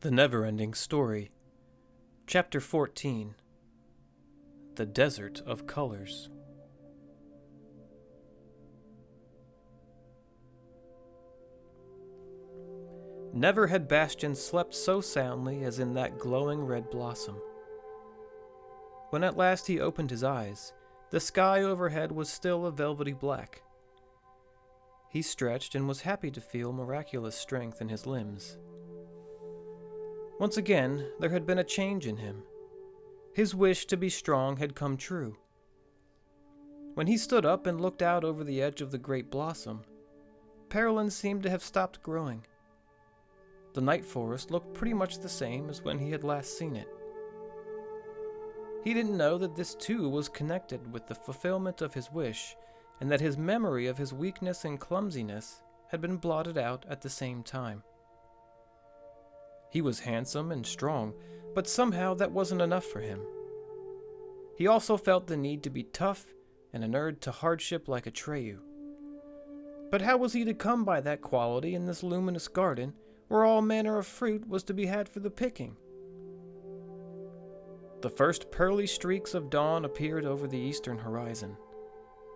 The Neverending Story, Chapter 14, The Desert of Colors. Never had Bastian slept so soundly as in that glowing red blossom. When at last he opened his eyes, the sky overhead was still a velvety black. He stretched and was happy to feel miraculous strength in his limbs. Once again, there had been a change in him. His wish to be strong had come true. When he stood up and looked out over the edge of the great blossom, Eärendil seemed to have stopped growing. The night forest looked pretty much the same as when he had last seen it. He didn't know that this too was connected with the fulfillment of his wish, and that his memory of his weakness and clumsiness had been blotted out at the same time. He was handsome and strong, but somehow that wasn't enough for him. He also felt the need to be tough and inured to hardship like Atreyu. But how was he to come by that quality in this luminous garden where all manner of fruit was to be had for the picking? The first pearly streaks of dawn appeared over the eastern horizon,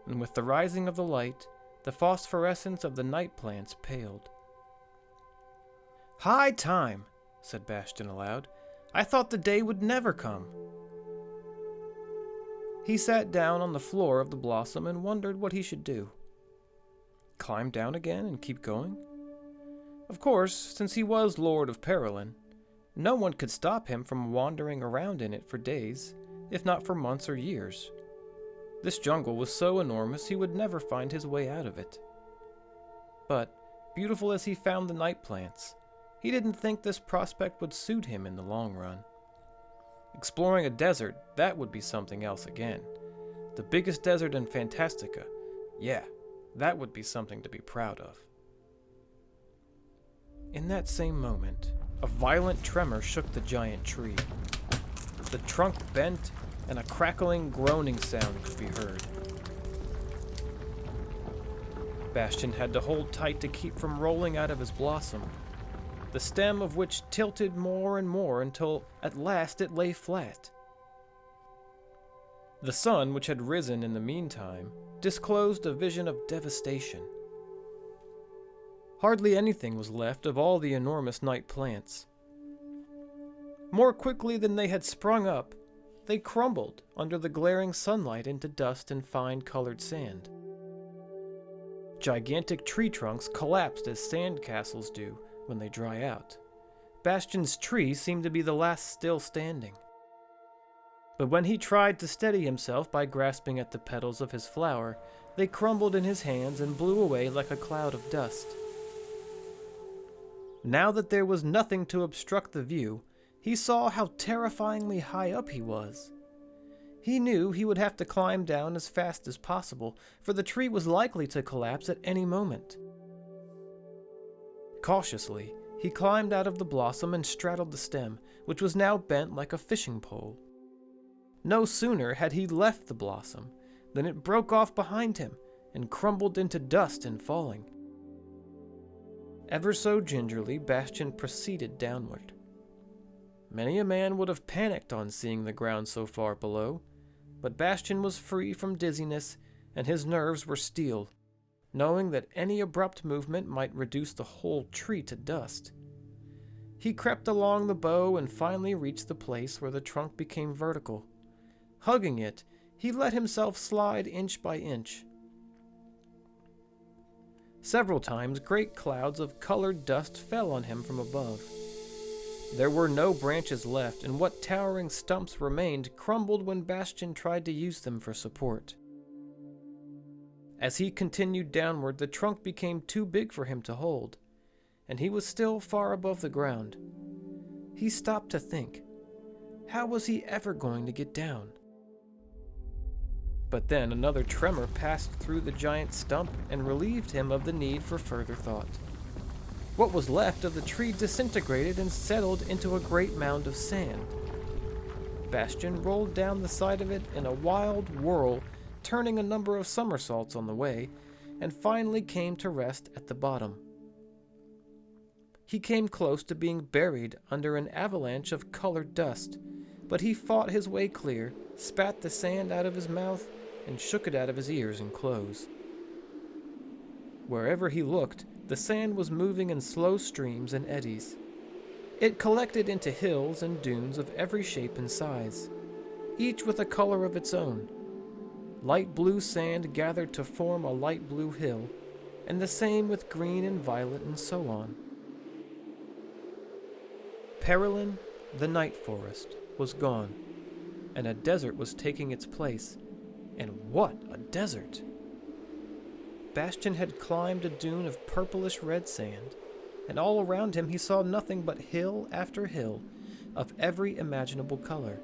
and with the rising of the light, the phosphorescence of the night plants paled. "High time," said Bastian aloud. "I thought the day would never come." He sat down on the floor of the blossom and wondered what he should do. Climb down again and keep going? Of course, since he was Lord of Eärendil, no one could stop him from wandering around in it for days, if not for months or years. This jungle was so enormous he would never find his way out of it. But, beautiful as he found the night plants, he didn't think this prospect would suit him in the long run. Exploring a desert, that would be something else again. The biggest desert in Fantastica. Yeah, that would be something to be proud of. In that same moment, a violent tremor shook the giant tree. The trunk bent, and a crackling, groaning sound could be heard. Bastian had to hold tight to keep from rolling out of his blossom, the stem of which tilted more and more until at last it lay flat. The sun, which had risen in the meantime, disclosed a vision of devastation. Hardly anything was left of all the enormous night plants. More quickly than they had sprung up, they crumbled under the glaring sunlight into dust and fine-colored sand. Gigantic tree trunks collapsed as sand castles do when they dry out. Bastian's tree seemed to be the last still standing. But when he tried to steady himself by grasping at the petals of his flower, they crumbled in his hands and blew away like a cloud of dust. Now that there was nothing to obstruct the view, he saw how terrifyingly high up he was. He knew he would have to climb down as fast as possible, for the tree was likely to collapse at any moment. Cautiously, he climbed out of the blossom and straddled the stem, which was now bent like a fishing pole. No sooner had he left the blossom than it broke off behind him and crumbled into dust in falling. Ever so gingerly, Bastian proceeded downward. Many a man would have panicked on seeing the ground so far below, but Bastian was free from dizziness and his nerves were steel, knowing that any abrupt movement might reduce the whole tree to dust. He crept along the bow and finally reached the place where the trunk became vertical. Hugging it, he let himself slide inch by inch. Several times, great clouds of colored dust fell on him from above. There were no branches left, and what towering stumps remained crumbled when Bastian tried to use them for support. As he continued downward, the trunk became too big for him to hold, and he was still far above the ground. He stopped to think, how was he ever going to get down? But then another tremor passed through the giant stump and relieved him of the need for further thought. What was left of the tree disintegrated and settled into a great mound of sand. Bastian rolled down the side of it in a wild whirl, turning a number of somersaults on the way, and finally came to rest at the bottom. He came close to being buried under an avalanche of colored dust, but he fought his way clear, spat the sand out of his mouth, and shook it out of his ears and clothes. Wherever he looked, the sand was moving in slow streams and eddies. It collected into hills and dunes of every shape and size, each with a color of its own. Light blue sand gathered to form a light blue hill, and the same with green and violet and so on. Eärendil, the night forest, was gone, and a desert was taking its place. And what a desert! Bastian had climbed a dune of purplish red sand, and all around him he saw nothing but hill after hill of every imaginable color.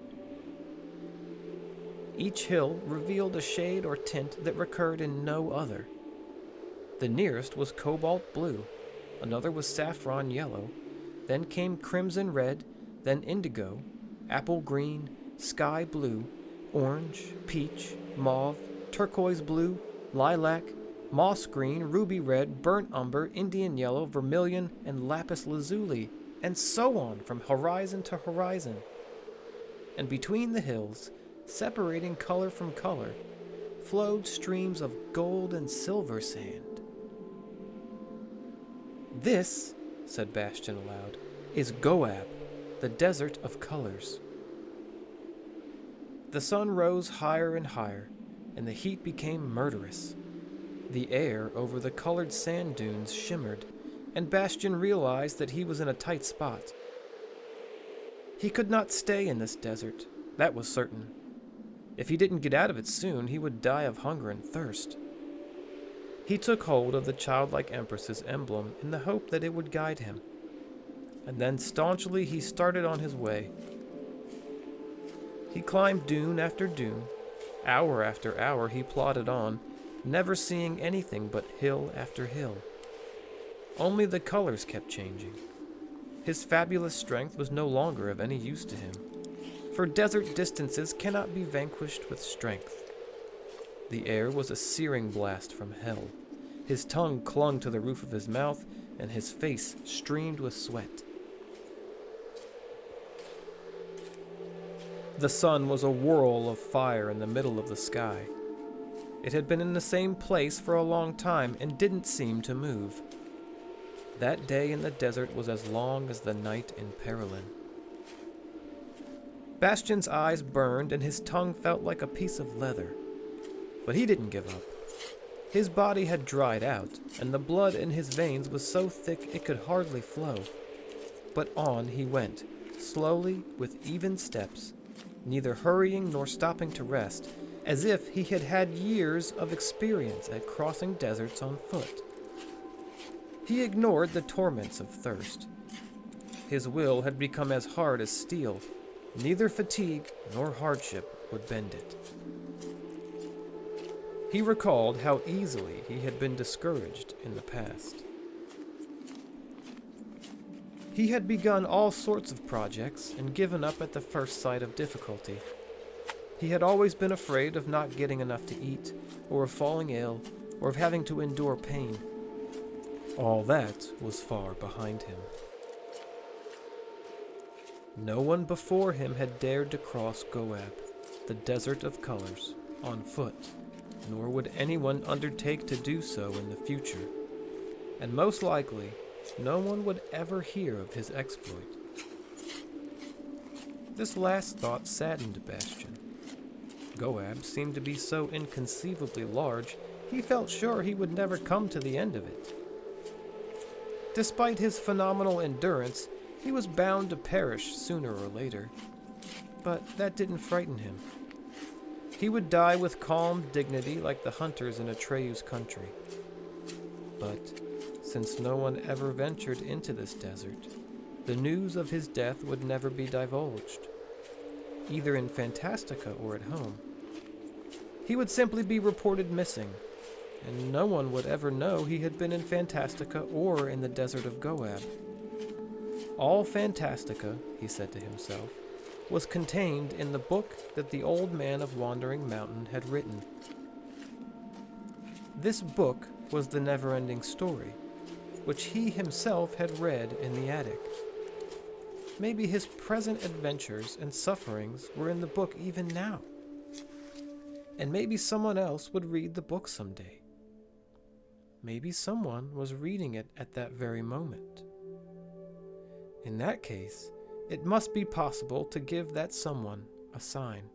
Each hill revealed a shade or tint that recurred in no other. The nearest was cobalt blue, another was saffron yellow, then came crimson red, then indigo, apple green, sky blue, orange, peach, mauve, turquoise blue, lilac, moss green, ruby red, burnt umber, Indian yellow, vermilion, and lapis lazuli, and so on from horizon to horizon. And between the hills, separating color from color, flowed streams of gold and silver sand. "This," said Bastian aloud, "is Goab, the desert of colors." The sun rose higher and higher, and the heat became murderous. The air over the colored sand dunes shimmered, and Bastian realized that he was in a tight spot. He could not stay in this desert, that was certain. If he didn't get out of it soon, he would die of hunger and thirst. He took hold of the childlike Empress's emblem in the hope that it would guide him, and then staunchly he started on his way. He climbed dune after dune. Hour after hour he plodded on, never seeing anything but hill after hill. Only the colors kept changing. His fabulous strength was no longer of any use to him, for desert distances cannot be vanquished with strength. The air was a searing blast from hell. His tongue clung to the roof of his mouth, and his face streamed with sweat. The sun was a whirl of fire in the middle of the sky. It had been in the same place for a long time and didn't seem to move. That day in the desert was as long as the night in Eärendil. Bastian's eyes burned and his tongue felt like a piece of leather. But he didn't give up. His body had dried out, and the blood in his veins was so thick it could hardly flow. But on he went, slowly, with even steps, neither hurrying nor stopping to rest, as if he had had years of experience at crossing deserts on foot. He ignored the torments of thirst. His will had become as hard as steel. Neither fatigue nor hardship would bend it. He recalled how easily he had been discouraged in the past. He had begun all sorts of projects and given up at the first sight of difficulty. He had always been afraid of not getting enough to eat, or of falling ill, or of having to endure pain. All that was far behind him. No one before him had dared to cross Goab, the desert of colors, on foot, nor would anyone undertake to do so in the future, and most likely no one would ever hear of his exploit. This last thought saddened Bastian. Goab seemed to be so inconceivably large, he felt sure he would never come to the end of it. Despite his phenomenal endurance, he was bound to perish sooner or later. But that didn't frighten him. He would die with calm dignity like the hunters in Atreyu's country. But since no one ever ventured into this desert, the news of his death would never be divulged, either in Fantastica or at home. He would simply be reported missing, and no one would ever know he had been in Fantastica or in the desert of Goab. All Fantastica, he said to himself, was contained in the book that the old man of Wandering Mountain had written. This book was the Neverending story, which he himself had read in the attic. Maybe his present adventures and sufferings were in the book even now. And maybe someone else would read the book someday. Maybe someone was reading it at that very moment. In that case, it must be possible to give that someone a sign.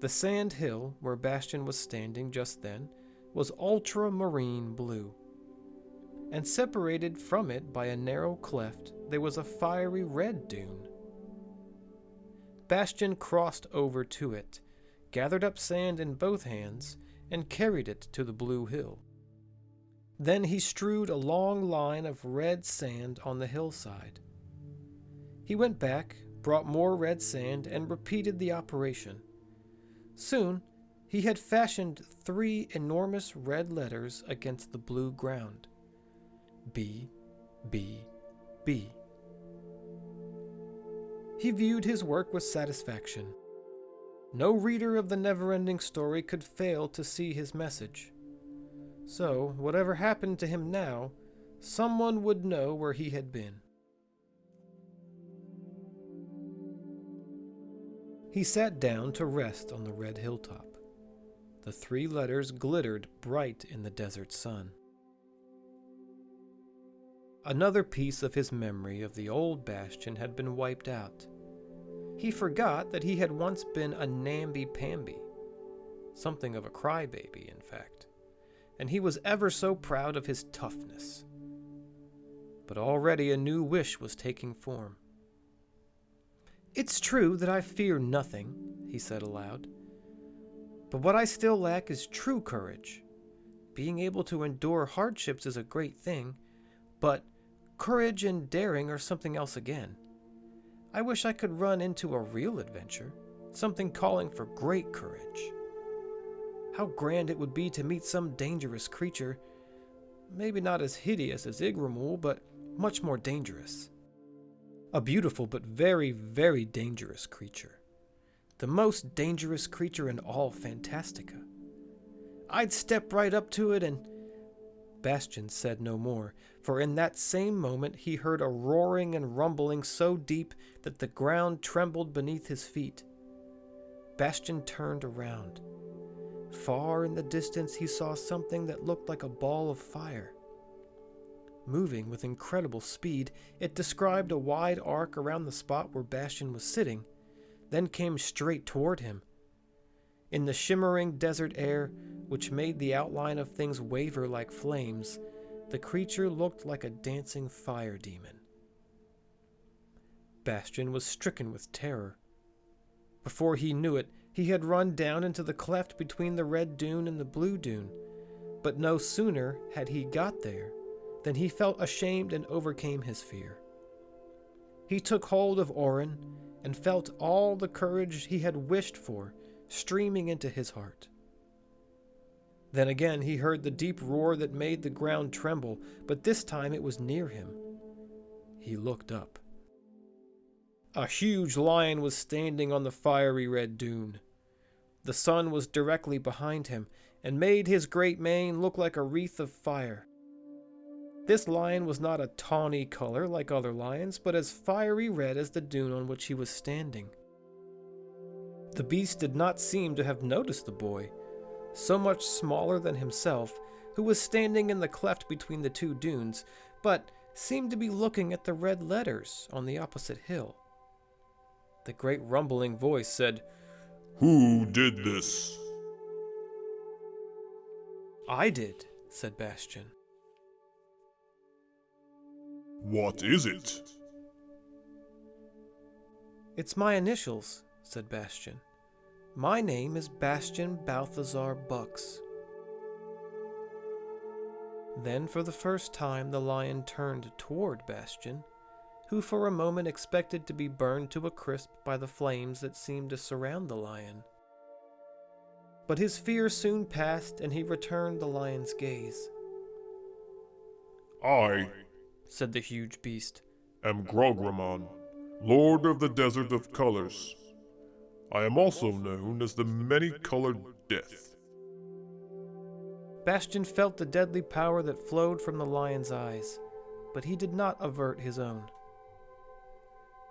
The sand hill where Bastian was standing just then was ultramarine blue, and separated from it by a narrow cleft there was a fiery red dune. Bastian crossed over to it, gathered up sand in both hands, and carried it to the blue hill. Then he strewed a long line of red sand on the hillside. He went back, brought more red sand, and repeated the operation. Soon, he had fashioned 3 enormous red letters against the blue ground. B, B, B. He viewed his work with satisfaction. No reader of the Neverending story could fail to see his message. So, whatever happened to him now, someone would know where he had been. He sat down to rest on the red hilltop. The 3 letters glittered bright in the desert sun. Another piece of his memory of the old Bastian had been wiped out. He forgot that he had once been a namby-pamby, something of a crybaby, in fact, and he was ever so proud of his toughness. But already a new wish was taking form. "It's true that I fear nothing," he said aloud, "but what I still lack is true courage. Being able to endure hardships is a great thing, but courage and daring are something else again. I wish I could run into a real adventure, something calling for great courage. How grand it would be to meet some dangerous creature, maybe not as hideous as Eärendil, but much more dangerous. A beautiful but very, very dangerous creature. The most dangerous creature in all Fantastica. I'd step right up to it and..." Bastian said no more, for in that same moment he heard a roaring and rumbling so deep that the ground trembled beneath his feet. Bastian turned around. Far in the distance he saw something that looked like a ball of fire. Moving with incredible speed, it described a wide arc around the spot where Bastian was sitting, then came straight toward him. In the shimmering desert air, which made the outline of things waver like flames, the creature looked like a dancing fire demon. Bastian was stricken with terror. Before he knew it, he had run down into the cleft between the red dune and the blue dune, but no sooner had he got there than he felt ashamed and overcame his fear. He took hold of Eärendil and felt all the courage he had wished for streaming into his heart. Then again he heard the deep roar that made the ground tremble, but this time it was near him. He looked up. A huge lion was standing on the fiery red dune. The sun was directly behind him, and made his great mane look like a wreath of fire. This lion was not a tawny color like other lions, but as fiery red as the dune on which he was standing. The beast did not seem to have noticed the boy, so much smaller than himself, who was standing in the cleft between the 2 dunes, but seemed to be looking at the red letters on the opposite hill. The great rumbling voice said, "Who did this?" "I did," said Bastian. "What is it?" "It's my initials," said Bastian. "My name is Bastian Balthazar Bucks." Then for the first time the lion turned toward Bastian, who for a moment expected to be burned to a crisp by the flames that seemed to surround the lion. But his fear soon passed and he returned the lion's gaze. "I," said the huge beast, "am Grogramon, Lord of the Desert of Colors. I am also known as the Many-Colored Death." Bastion felt the deadly power that flowed from the lion's eyes, but he did not avert his own.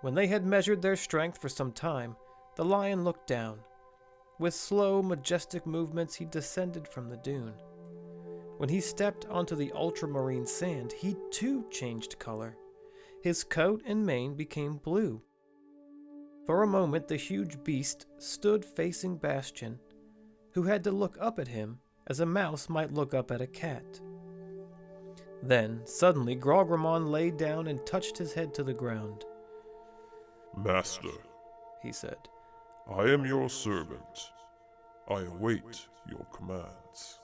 When they had measured their strength for some time, the lion looked down. With slow, majestic movements, he descended from the dune. When he stepped onto the ultramarine sand, he too changed color. His coat and mane became blue. For a moment, the huge beast stood facing Bastion, who had to look up at him as a mouse might look up at a cat. Then, suddenly, Grogramon lay down and touched his head to the ground. Master, He said, I am your servant. I await your commands.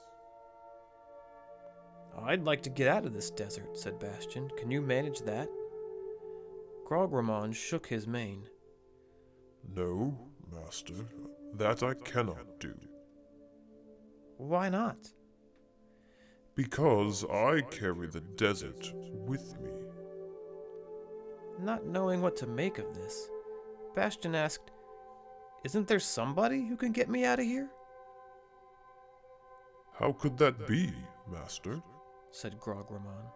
I'd like to get out of this desert, said Bastion. Can you manage that? Grogramon shook his mane. No, Master, that I cannot do. Why not? Because I carry the desert with me. Not knowing what to make of this, Bastion asked, Isn't there somebody who can get me out of here? How could that be, Master? Said Grogramon.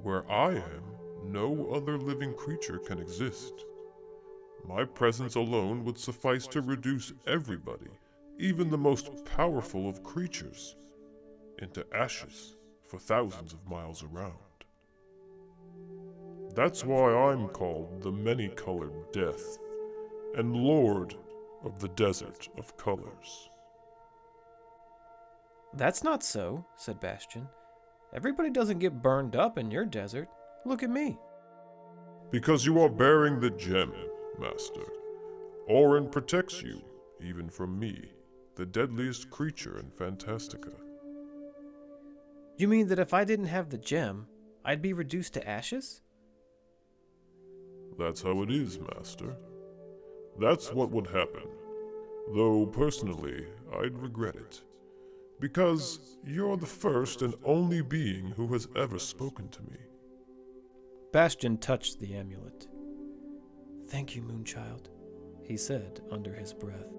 Where I am, no other living creature can exist. My presence alone would suffice to reduce everybody, even the most powerful of creatures, into ashes for thousands of miles around. That's why I'm called the Many-Colored Death, and Lord of the Desert of Colors. That's not so, said Bastion. Everybody doesn't get burned up in your desert. Look at me. Because you are bearing the gem, Master. Orin protects you, even from me, the deadliest creature in Fantastica. You mean that if I didn't have the gem, I'd be reduced to ashes? That's how it is, Master. That's what would happen. Though, personally, I'd regret it. Because you're the first and only being who has ever spoken to me. Bastion touched the amulet. Thank you, Moonchild, he said under his breath.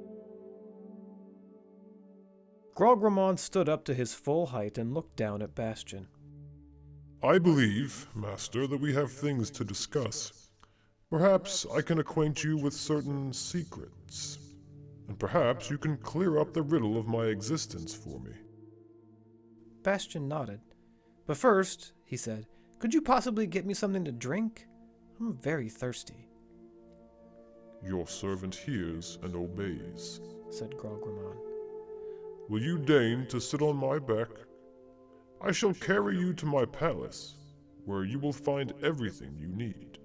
Grogramon stood up to his full height and looked down at Bastion. I believe, Master, that we have things to discuss. Perhaps I can acquaint you with certain secrets. And perhaps you can clear up the riddle of my existence for me. Bastion nodded. But first, he said, could you possibly get me something to drink? I'm very thirsty. Your servant hears and obeys, said Grogramon. Will you deign to sit on my back? I shall carry you to my palace, where you will find everything you need.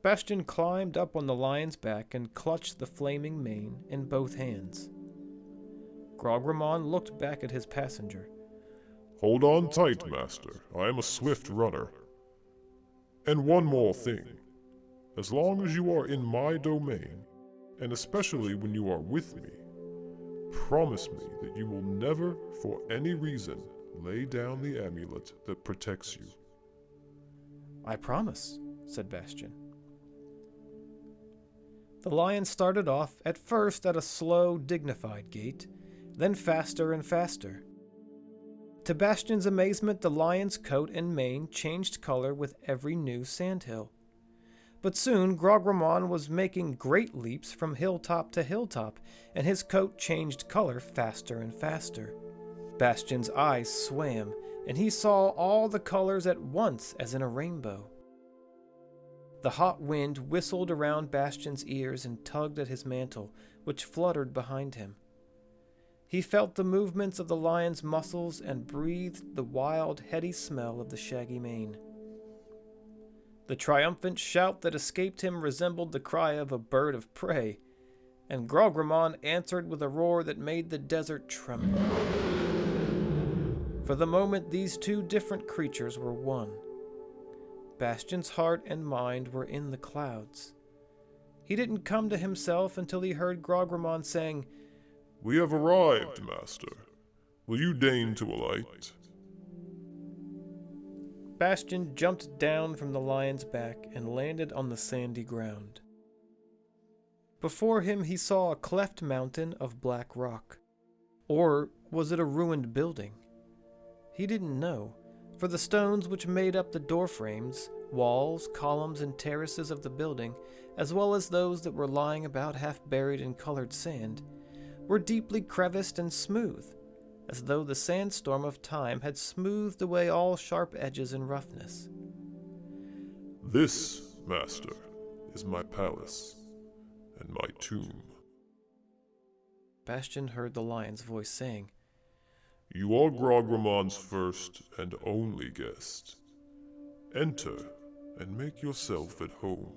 Bastion climbed up on the lion's back and clutched the flaming mane in both hands. Grogramon looked back at his passenger. Hold on tight, Master. I am a swift runner. And one more thing. As long as you are in my domain, and especially when you are with me, promise me that you will never, for any reason, lay down the amulet that protects you. I promise, said Bastion. The lion started off, at first at a slow, dignified gait, then faster and faster. To Bastion's amazement, the lion's coat and mane changed color with every new sandhill. But soon Grogramon was making great leaps from hilltop to hilltop, and his coat changed color faster and faster. Bastion's eyes swam, and he saw all the colors at once as in a rainbow. The hot wind whistled around Bastion's ears and tugged at his mantle, which fluttered behind him. He felt the movements of the lion's muscles and breathed the wild, heady smell of the shaggy mane. The triumphant shout that escaped him resembled the cry of a bird of prey, and Grogramon answered with a roar that made the desert tremble. For the moment, these two different creatures were one. Bastion's heart and mind were in the clouds. He didn't come to himself until he heard Grogramon saying, We have arrived, Master. Will you deign to alight? Bastion jumped down from the lion's back and landed on the sandy ground. Before him he saw a cleft mountain of black rock. Or Was it a ruined building? He didn't know, for the stones which made up the door frames, walls, columns, and terraces of the building, as well as those that were lying about half buried in colored sand, were deeply creviced and smooth, as though the sandstorm of time had smoothed away all sharp edges and roughness. This, master, is my palace and my tomb. Bastian heard the lion's voice saying, You are Grogramon's first and only guest. Enter and make yourself at home.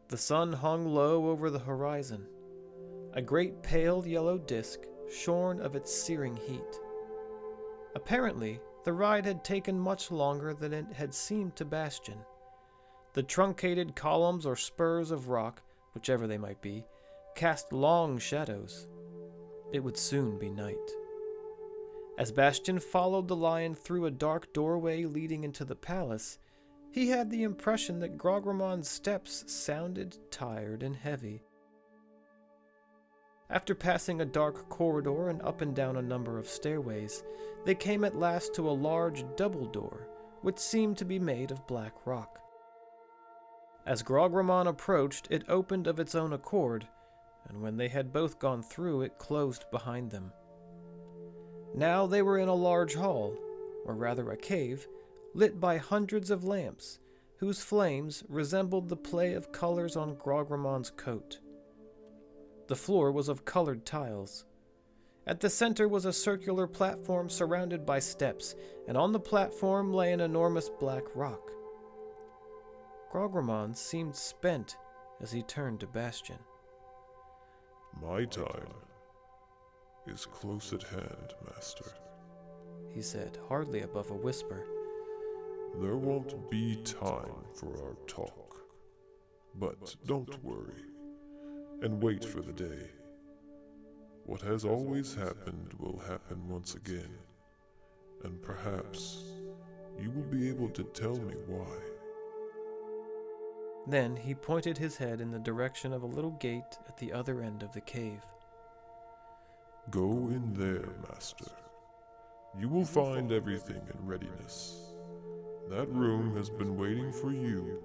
The sun hung low over the horizon, a great pale yellow disk shorn of its searing heat. Apparently, the ride had taken much longer than it had seemed to Bastian. The truncated columns or spurs of rock, whichever they might be, cast long shadows. It would soon be night. As Bastian followed the lion through a dark doorway leading into the palace, he had the impression that Grogramon's steps sounded tired and heavy. After passing a dark corridor and up and down a number of stairways, they came at last to a large double door, which seemed to be made of black rock. As Grogramon approached, it opened of its own accord, and when they had both gone through, it closed behind them. Now they were in a large hall, or rather a cave, lit by hundreds of lamps, whose flames resembled the play of colors on Grogramon's coat. The floor was of colored tiles. At the center was a circular platform surrounded by steps, and on the platform lay an enormous black rock. Grogramon seemed spent as he turned to Bastian. My time is close at hand, master, he said, hardly above a whisper. There won't be time for our talk, but don't worry, and wait for the day. What has always happened will happen once again, and perhaps you will be able to tell me why. Then he pointed his head in the direction of a little gate at the other end of the cave. Go in there, master. You will find everything in readiness. That room has been waiting for you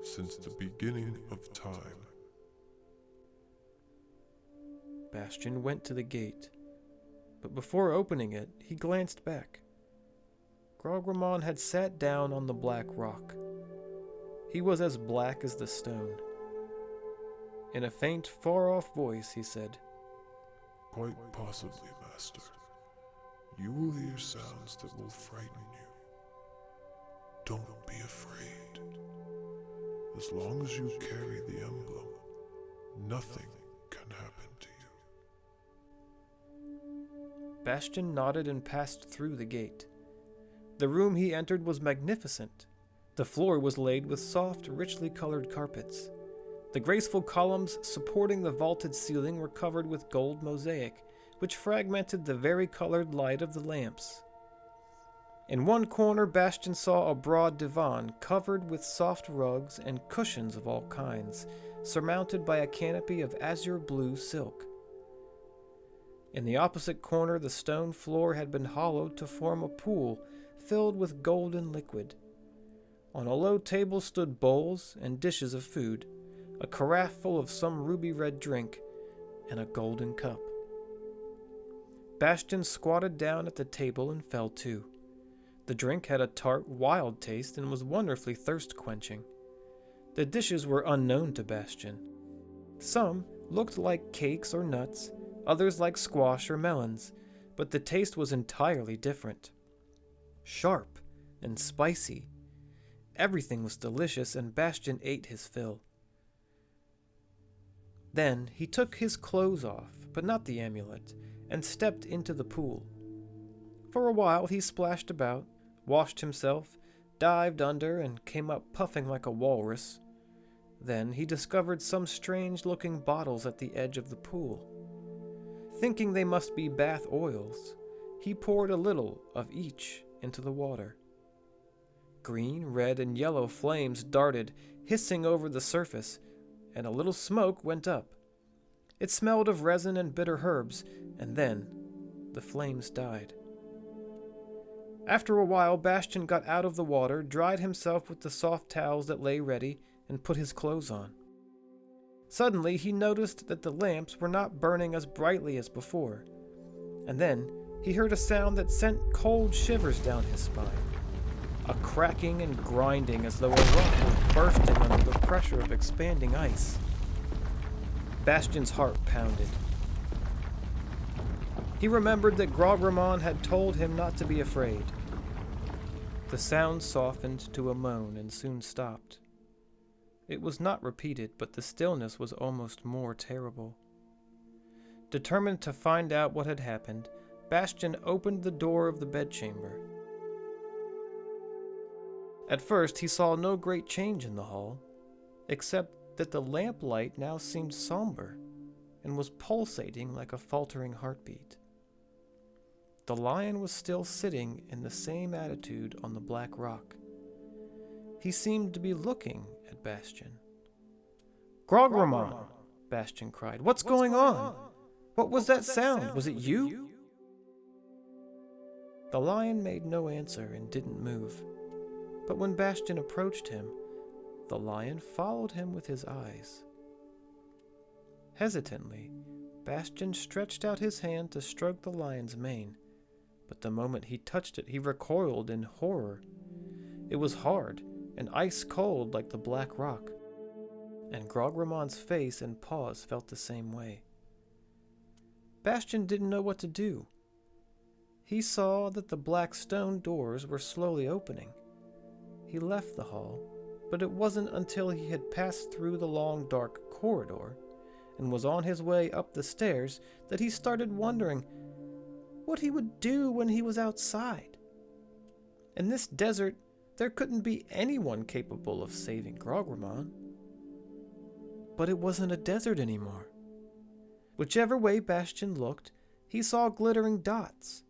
since the beginning of time. Bastian went to the gate, but before opening it, he glanced back. Grogramon had sat down on the black rock. He was as black as the stone. In a faint, far-off voice, he said, Quite possibly, master. You will hear sounds that will frighten you. Don't be afraid. As long as you carry the emblem, nothing can happen to you. Bastian nodded and passed through the gate. The room he entered was magnificent. The floor was laid with soft, richly colored carpets. The graceful columns supporting the vaulted ceiling were covered with gold mosaic, which fragmented the vari-colored light of the lamps. In one corner, Bastian saw a broad divan covered with soft rugs and cushions of all kinds, surmounted by a canopy of azure blue silk. In the opposite corner, the stone floor had been hollowed to form a pool filled with golden liquid. On a low table stood bowls and dishes of food, a carafe full of some ruby-red drink, and a golden cup. Bastian squatted down at the table and fell to. The drink had a tart, wild taste and was wonderfully thirst-quenching. The dishes were unknown to Bastian. Some looked like cakes or nuts, others like squash or melons, but the taste was entirely different. Sharp and spicy. Everything was delicious, and Bastian ate his fill. Then he took his clothes off, but not the amulet, and stepped into the pool. For a while he splashed about, washed himself, dived under, and came up puffing like a walrus. Then he discovered some strange-looking bottles at the edge of the pool. Thinking they must be bath oils, he poured a little of each into the water. Green, red, and yellow flames darted, hissing over the surface, and a little smoke went up. It smelled of resin and bitter herbs, and then the flames died. After a while, Bastian got out of the water, dried himself with the soft towels that lay ready, and put his clothes on. Suddenly, he noticed that the lamps were not burning as brightly as before, and then he heard a sound that sent cold shivers down his spine. A cracking and grinding as though a rock were bursting under the pressure of expanding ice. Bastian's heart pounded. He remembered that Grogramon had told him not to be afraid. The sound softened to a moan and soon stopped. It was not repeated, but the stillness was almost more terrible. Determined to find out what had happened, Bastian opened the door of the bedchamber. At first, he saw no great change in the hall, except that the lamplight now seemed somber and was pulsating like a faltering heartbeat. The lion was still sitting in the same attitude on the black rock. He seemed to be looking at Bastian. "Grogramon!" Bastian cried. What's going on? What was that sound? Was it you?" The lion made no answer and didn't move. But when Bastian approached him, the lion followed him with his eyes. Hesitantly, Bastian stretched out his hand to stroke the lion's mane, but the moment he touched it, he recoiled in horror. It was hard and ice cold like the black rock, and Grogramon's face and paws felt the same way. Bastian didn't know what to do. He saw that the black stone doors were slowly opening. He left the hall, but it wasn't until he had passed through the long dark corridor and was on his way up the stairs that he started wondering what he would do when he was outside. In this desert, there couldn't be anyone capable of saving Grogramon. But it wasn't a desert anymore. Whichever way Bastian looked, he saw glittering dots.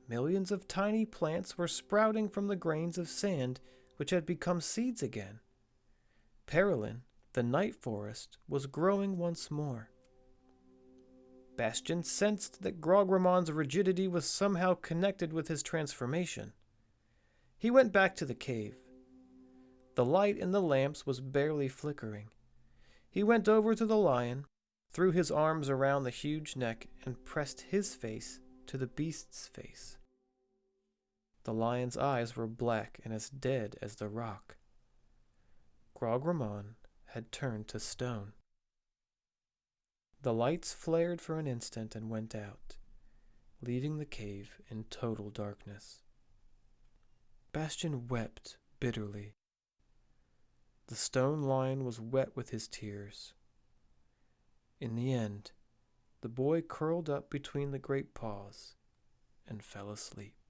Millions of tiny plants were sprouting from the grains of sand which had become seeds again. Perilin, the night forest, was growing once more. Bastian sensed that Grogramon's rigidity was somehow connected with his transformation. He went back to the cave. The light in the lamps was barely flickering. He went over to the lion, threw his arms around the huge neck, and pressed his face to the beast's face. The lion's eyes were black and as dead as the rock. Grogramon had turned to stone. The lights flared for an instant and went out, leaving the cave in total darkness. Bastian wept bitterly. The stone lion was wet with his tears. In the end, the boy curled up between the great paws and fell asleep.